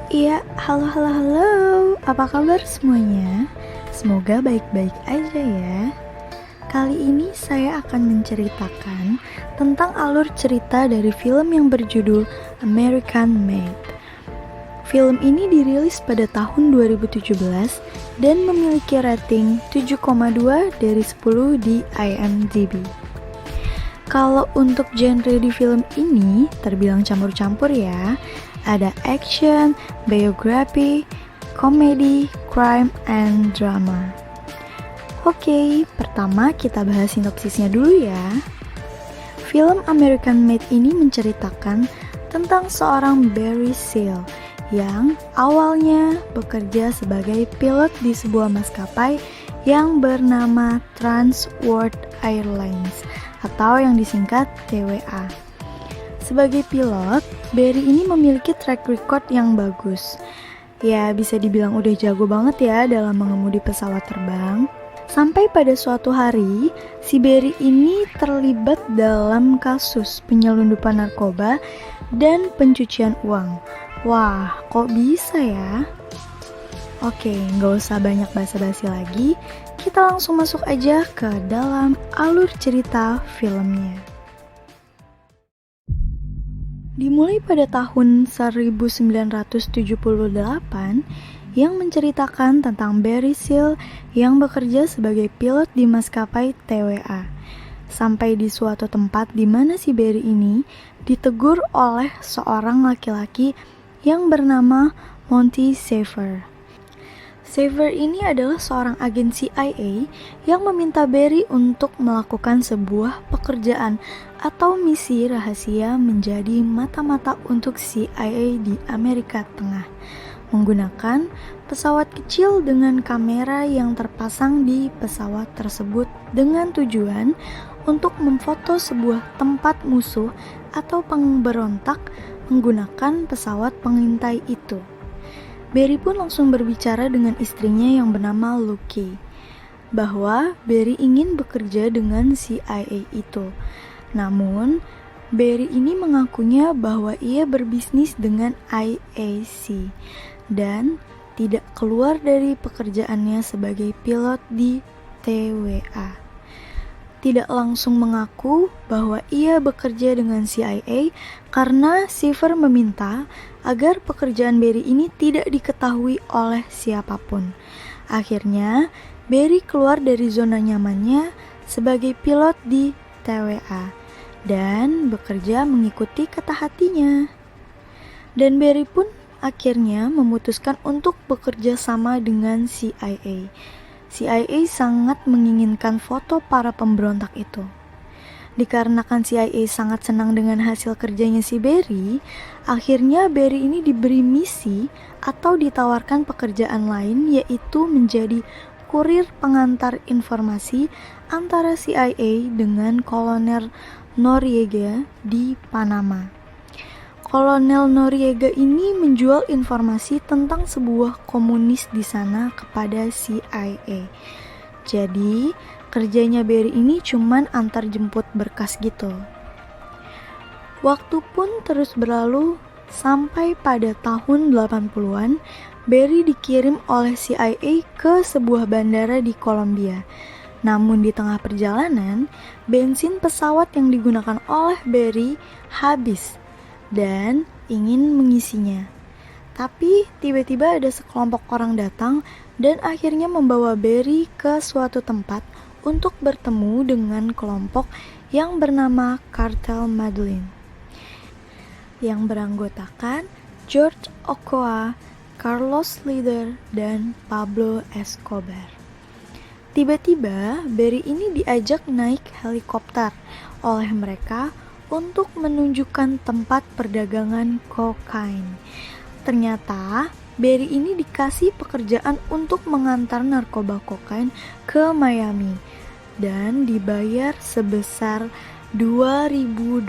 Iya, halo. Apa kabar semuanya? Semoga baik-baik aja ya. Kali ini saya akan menceritakan tentang alur cerita dari film yang berjudul American Made. Film ini dirilis pada tahun 2017 dan memiliki rating 7,2 dari 10 di IMDb. Kalau untuk genre di film ini terbilang campur-campur ya. Ada action, biografi, komedi, crime, and drama. Oke, pertama kita bahas sinopsisnya dulu ya. Film American Made ini menceritakan tentang seorang Barry Seal yang awalnya bekerja sebagai pilot di sebuah maskapai yang bernama Trans World Airlines atau yang disingkat TWA. Sebagai pilot, Barry ini memiliki track record yang bagus. Ya, bisa dibilang udah jago banget ya dalam mengemudi pesawat terbang. Sampai pada suatu hari, si Barry ini terlibat dalam kasus penyelundupan narkoba dan pencucian uang. Wah, kok bisa ya? Oke, nggak usah banyak basa-basi lagi. Kita langsung masuk aja ke dalam alur cerita filmnya. Dimulai pada tahun 1978 yang menceritakan tentang Barry Seal yang bekerja sebagai pilot di maskapai TWA. Sampai di suatu tempat di mana si Barry ini ditegur oleh seorang laki-laki yang bernama Monty Saver. Saver ini adalah seorang agen CIA yang meminta Barry untuk melakukan sebuah pekerjaan atau misi rahasia menjadi mata-mata untuk CIA di Amerika Tengah, menggunakan pesawat kecil dengan kamera yang terpasang di pesawat tersebut dengan tujuan untuk memfoto sebuah tempat musuh atau pemberontak menggunakan pesawat pengintai itu. Barry pun langsung berbicara dengan istrinya yang bernama Lucky bahwa Barry ingin bekerja dengan CIA itu. Namun, Barry ini mengakunya bahwa ia berbisnis dengan IAC dan tidak keluar dari pekerjaannya sebagai pilot di TWA. Tidak langsung mengaku bahwa ia bekerja dengan CIA karena Saver meminta agar pekerjaan Barry ini tidak diketahui oleh siapapun. Akhirnya, Barry keluar dari zona nyamannya sebagai pilot di TWA dan bekerja mengikuti kata hatinya. Dan Barry pun akhirnya memutuskan untuk bekerja sama dengan CIA. CIA sangat menginginkan foto para pemberontak itu. Dikarenakan CIA sangat senang dengan hasil kerjanya si Barry, akhirnya Barry ini diberi misi atau ditawarkan pekerjaan lain, yaitu menjadi kurir pengantar informasi antara CIA dengan Kolonel Noriega di Panama. Kolonel Noriega ini menjual informasi tentang sebuah komunis di sana kepada CIA. Jadi, kerjanya Barry ini cuman antar jemput berkas gitu. Waktu pun terus berlalu sampai pada tahun 80-an, Barry dikirim oleh CIA ke sebuah bandara di Kolombia. Namun di tengah perjalanan, bensin pesawat yang digunakan oleh Barry habis dan ingin mengisinya. Tapi tiba-tiba ada sekelompok orang datang dan akhirnya membawa Barry ke suatu tempat untuk bertemu dengan kelompok yang bernama Kartel Medellin, yang beranggotakan George Ochoa, Carlos Leader, dan Pablo Escobar. Tiba-tiba Barry ini diajak naik helikopter oleh mereka untuk menunjukkan tempat perdagangan kokain. Ternyata Barry ini dikasih pekerjaan untuk mengantar narkoba kokain ke Miami dan dibayar sebesar $2.000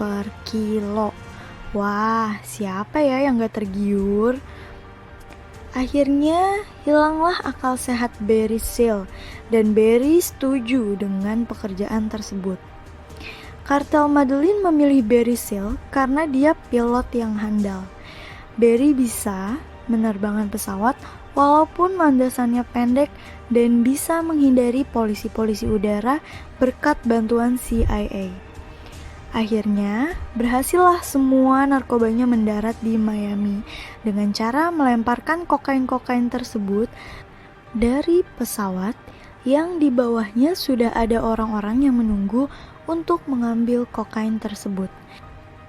per kilo. Wah, siapa ya yang gak tergiur? Akhirnya hilanglah akal sehat Barry Seal dan Barry setuju dengan pekerjaan tersebut. Kartel Madeline memilih Barry Seal karena dia pilot yang handal. Barry bisa menerbangkan pesawat walaupun landasannya pendek dan bisa menghindari polisi-polisi udara berkat bantuan CIA. Akhirnya, berhasillah semua narkobanya mendarat di Miami dengan cara melemparkan kokain-kokain tersebut dari pesawat yang di bawahnya sudah ada orang-orang yang menunggu untuk mengambil kokain tersebut.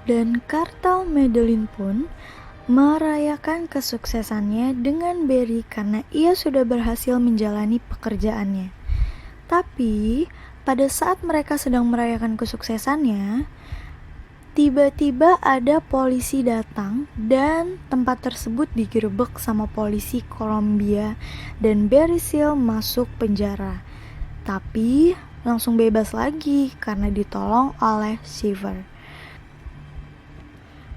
Dan kartel Madeline pun merayakan kesuksesannya dengan Barry karena ia sudah berhasil menjalani pekerjaannya. Tapi, pada saat mereka sedang merayakan kesuksesannya, tiba-tiba ada polisi datang dan tempat tersebut digerebek sama polisi Colombia dan Barry Seal masuk penjara. Tapi langsung bebas lagi karena ditolong oleh Seaver.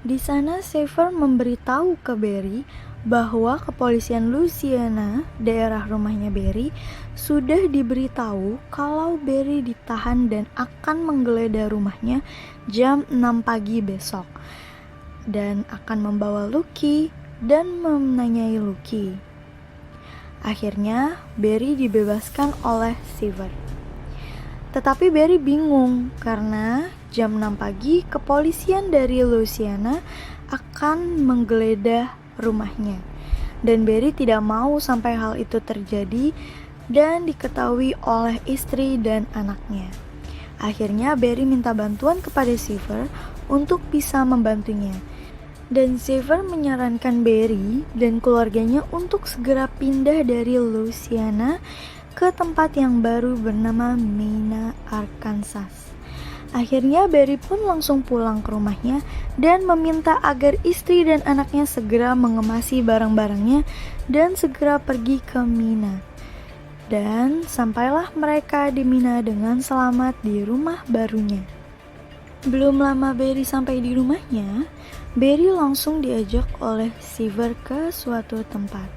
Di sana Seaver memberitahu ke Barry bahwa kepolisian Louisiana, daerah rumahnya Barry, sudah diberitahu kalau Barry ditahan dan akan menggeledah rumahnya jam 6 pagi besok dan akan membawa Lucky dan menanyai Lucky. Akhirnya Barry dibebaskan oleh Seaver. Tetapi Barry bingung karena jam 6 pagi kepolisian dari Louisiana akan menggeledah rumahnya. Dan Barry tidak mau sampai hal itu terjadi dan diketahui oleh istri dan anaknya. Akhirnya Barry minta bantuan kepada Seaver untuk bisa membantunya. Dan Seaver menyarankan Barry dan keluarganya untuk segera pindah dari Louisiana ke tempat yang baru bernama Mena, Arkansas. Akhirnya Barry pun langsung pulang ke rumahnya dan meminta agar istri dan anaknya segera mengemasi barang-barangnya dan segera pergi ke Mena. Dan sampailah mereka di Mena dengan selamat di rumah barunya. Belum lama Barry sampai di rumahnya, Barry langsung diajak oleh Seaver ke suatu tempat.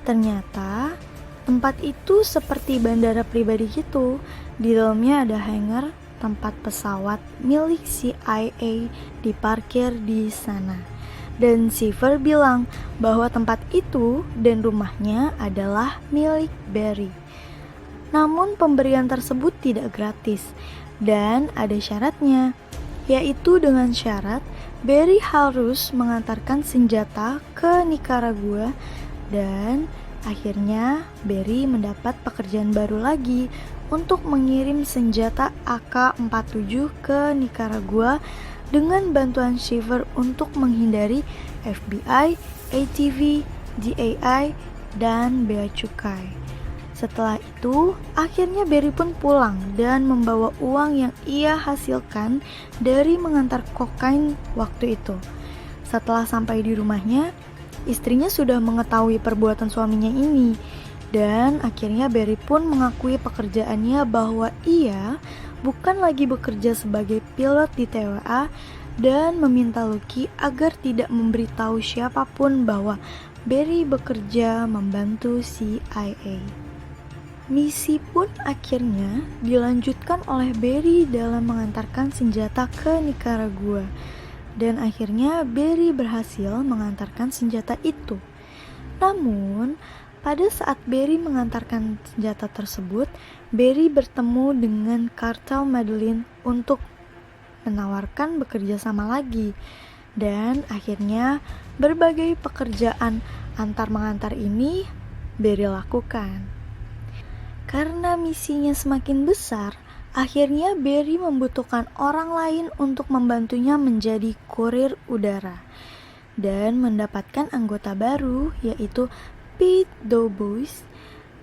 Ternyata tempat itu seperti bandara pribadi gitu. Di dalamnya ada hangar tempat pesawat milik CIA diparkir di sana. Dan Seaver bilang bahwa tempat itu dan rumahnya adalah milik Barry. Namun pemberian tersebut tidak gratis dan ada syaratnya, yaitu dengan syarat Barry harus mengantarkan senjata ke Nicaragua. Dan akhirnya Barry mendapat pekerjaan baru lagi untuk mengirim senjata AK-47 ke Nicaragua dengan bantuan Seaver untuk menghindari FBI, ATV, DAI, dan bea cukai. Setelah itu, akhirnya Barry pun pulang dan membawa uang yang ia hasilkan dari mengantar kokain waktu itu. Setelah sampai di rumahnya, istrinya sudah mengetahui perbuatan suaminya ini. Dan akhirnya Barry pun mengakui pekerjaannya bahwa ia bukan lagi bekerja sebagai pilot di TWA dan meminta Lucky agar tidak memberitahu siapapun bahwa Barry bekerja membantu CIA. Misi pun akhirnya dilanjutkan oleh Barry dalam mengantarkan senjata ke Nicaragua. Dan akhirnya Barry berhasil mengantarkan senjata itu. Namun, pada saat Barry mengantarkan senjata tersebut, Barry bertemu dengan kartel Madeline untuk menawarkan bekerja sama lagi. Dan akhirnya berbagai pekerjaan antar-mengantar ini Barry lakukan. Karena misinya semakin besar, akhirnya Barry membutuhkan orang lain untuk membantunya menjadi kurir udara. Dan mendapatkan anggota baru yaitu Pete Dubois,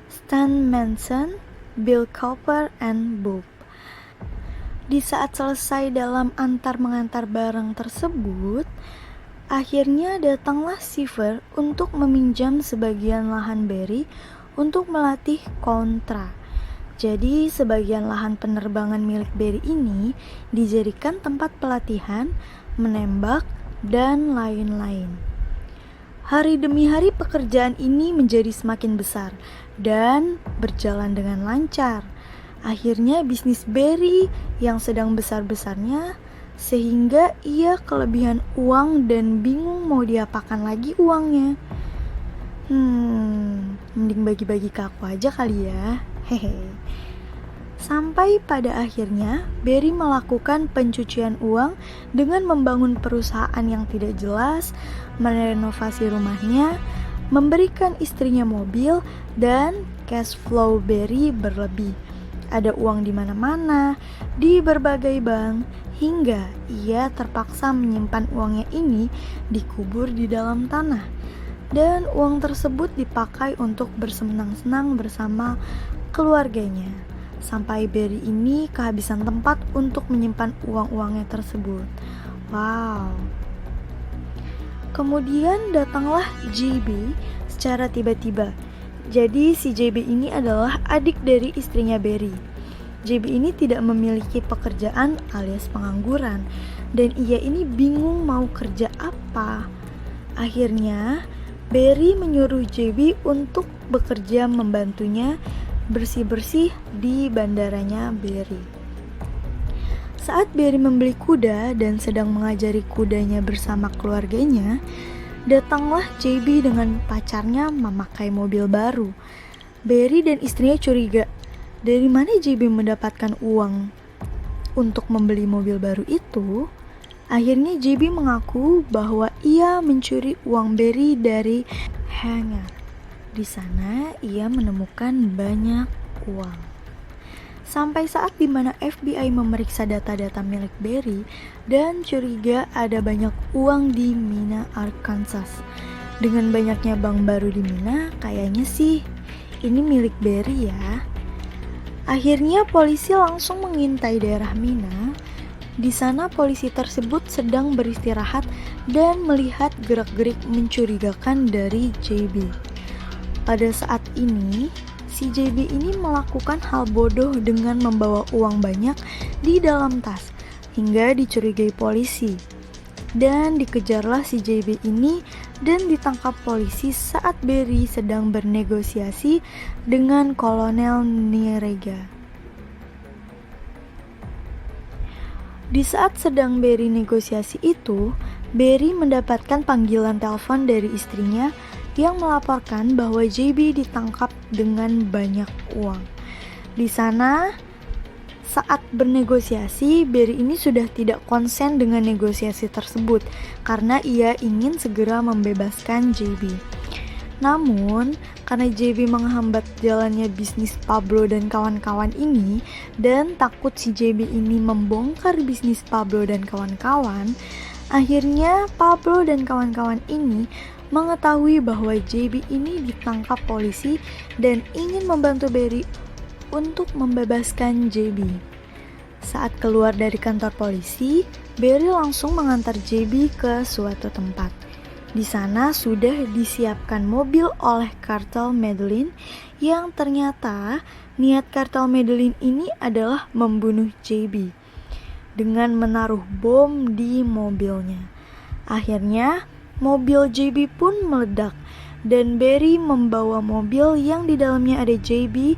Stan Manson, Bill Cooper, and Bob. Di saat selesai dalam antar-mengantar barang tersebut, akhirnya datanglah Seaver untuk meminjam sebagian lahan Barry untuk melatih kontra. Jadi sebagian lahan penerbangan milik Barry ini dijadikan tempat pelatihan, menembak, dan lain-lain. Hari demi hari pekerjaan ini menjadi semakin besar dan berjalan dengan lancar. Akhirnya bisnis Barry yang sedang besar-besarnya sehingga ia kelebihan uang dan bingung mau diapakan lagi uangnya. Mending bagi-bagi ke aku aja kali ya. Hehe. Sampai pada akhirnya Barry melakukan pencucian uang dengan membangun perusahaan yang tidak jelas, merenovasi rumahnya, memberikan istrinya mobil, dan cash flow Barry berlebih. Ada uang di mana-mana, di berbagai bank, hingga ia terpaksa menyimpan uangnya ini dikubur di dalam tanah. Dan uang tersebut dipakai untuk bersenang-senang bersama keluarganya. Sampai Barry ini kehabisan tempat untuk menyimpan uang-uangnya tersebut. Wow. Kemudian datanglah JB secara tiba-tiba. Jadi si JB ini adalah adik dari istrinya Barry. JB ini tidak memiliki pekerjaan alias pengangguran, dan ia ini bingung mau kerja apa. Akhirnya Barry menyuruh JB untuk bekerja membantunya bersih-bersih di bandaranya Barry. Saat Barry membeli kuda dan sedang mengajari kudanya bersama keluarganya, datanglah JB dengan pacarnya memakai mobil baru. Barry dan istrinya curiga, dari mana JB mendapatkan uang untuk membeli mobil baru itu? Akhirnya JB mengaku bahwa ia mencuri uang Barry dari hangar. Di sana ia menemukan banyak uang. Sampai saat dimana FBI memeriksa data-data milik Barry dan curiga ada banyak uang di Mena, Arkansas. Dengan banyaknya bank baru di Mena, kayaknya sih ini milik Barry ya. Akhirnya polisi langsung mengintai daerah Mena. Di sana polisi tersebut sedang beristirahat dan melihat gerak-gerik mencurigakan dari JB. Pada saat ini, si JB ini melakukan hal bodoh dengan membawa uang banyak di dalam tas hingga dicurigai polisi. Dan dikejarlah si JB ini dan ditangkap polisi saat Barry sedang bernegosiasi dengan Kolonel Nirega. Di saat sedang Barry negosiasi itu, Barry mendapatkan panggilan telepon dari istrinya yang melaporkan bahwa JB ditangkap dengan banyak uang. Di sana, saat bernegosiasi, Barry ini sudah tidak konsen dengan negosiasi tersebut karena ia ingin segera membebaskan JB. Namun, karena JB menghambat jalannya bisnis Pablo dan kawan-kawan ini dan takut si JB ini membongkar bisnis Pablo dan kawan-kawan, akhirnya Pablo dan kawan-kawan ini mengetahui bahwa JB ini ditangkap polisi dan ingin membantu Barry untuk membebaskan JB. Saat keluar dari kantor polisi, Barry langsung mengantar JB ke suatu tempat. Di sana sudah disiapkan mobil oleh kartel Medellin yang ternyata niat kartel Medellin ini adalah membunuh JB dengan menaruh bom di mobilnya. Akhirnya mobil JB pun meledak dan Barry membawa mobil yang di dalamnya ada JB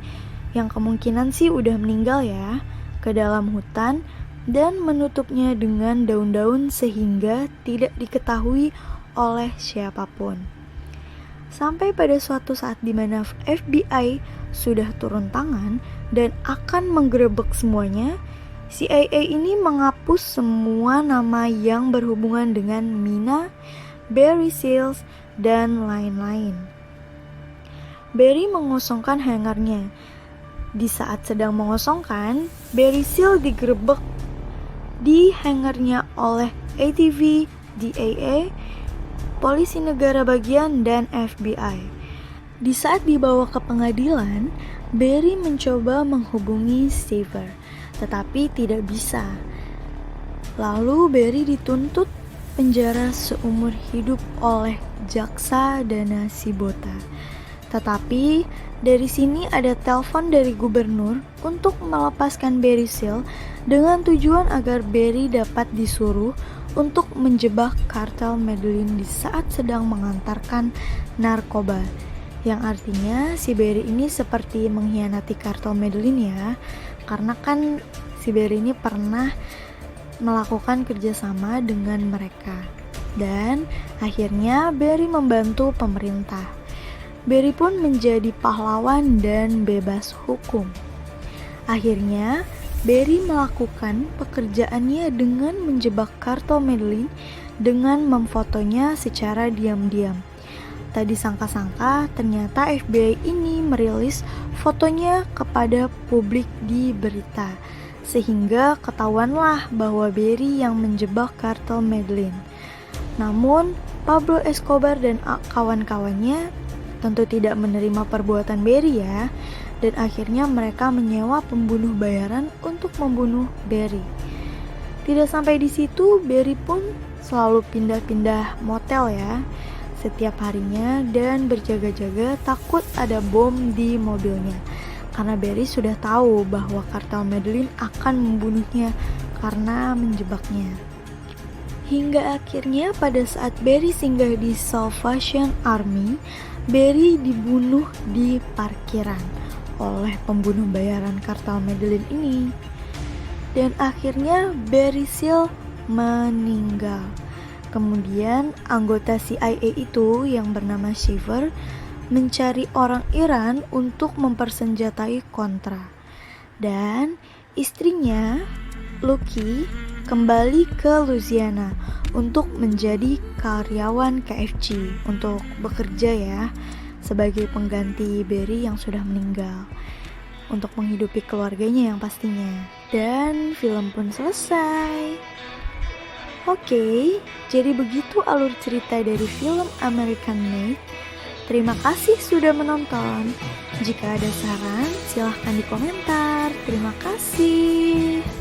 yang kemungkinan sih udah meninggal ya ke dalam hutan dan menutupnya dengan daun-daun sehingga tidak diketahui oleh siapapun. Sampai pada suatu saat di mana FBI sudah turun tangan dan akan menggerebek semuanya, CIA ini menghapus semua nama yang berhubungan dengan Mena, Barry Seals, dan lain-lain. Barry mengosongkan hangarnya. Di saat sedang mengosongkan, Barry Seals digerebek di hangarnya oleh ATV, DAA, Polisi Negara Bagian, dan FBI. Di saat dibawa ke pengadilan, Barry mencoba menghubungi Seaver, tetapi tidak bisa. Lalu Barry dituntut penjara seumur hidup oleh jaksa Dana Sibota. Tetapi dari sini ada telepon dari gubernur untuk melepaskan Barry Seal dengan tujuan agar Barry dapat disuruh untuk menjebak kartel Medellin di saat sedang mengantarkan narkoba. Yang artinya si Barry ini seperti mengkhianati kartel Medellin ya, karena kan si Barry ini pernah melakukan kerjasama dengan mereka. Dan akhirnya Barry membantu pemerintah. Barry pun menjadi pahlawan dan bebas hukum. Akhirnya, Barry melakukan pekerjaannya dengan menjebak kartel Medellin dengan memfotonya secara diam-diam. Tak disangka-sangka, ternyata FBI ini merilis fotonya kepada publik di berita, sehingga ketahuanlah bahwa Barry yang menjebak kartel Medellin. Namun, Pablo Escobar dan kawan-kawannya tentu tidak menerima perbuatan Barry ya, dan akhirnya mereka menyewa pembunuh bayaran untuk membunuh Barry. Tidak sampai di situ, Barry pun selalu pindah-pindah motel ya setiap harinya dan berjaga-jaga takut ada bom di mobilnya, karena Barry sudah tahu bahwa kartel Medellin akan membunuhnya karena menjebaknya. Hingga akhirnya pada saat Barry singgah di Salvation Army, Barry dibunuh di parkiran oleh pembunuh bayaran kartel Medellin ini. Dan akhirnya Barry Seal meninggal. Kemudian anggota CIA itu yang bernama Shiver mencari orang Iran untuk mempersenjatai Contra. Dan istrinya, Lucky, kembali ke Louisiana untuk menjadi karyawan KFC untuk bekerja ya sebagai pengganti Barry yang sudah meninggal untuk menghidupi keluarganya yang pastinya. Dan film pun selesai. Oke, jadi begitu alur cerita dari film American Made. Terima kasih sudah menonton. Jika ada saran, silahkan di komentar. Terima kasih.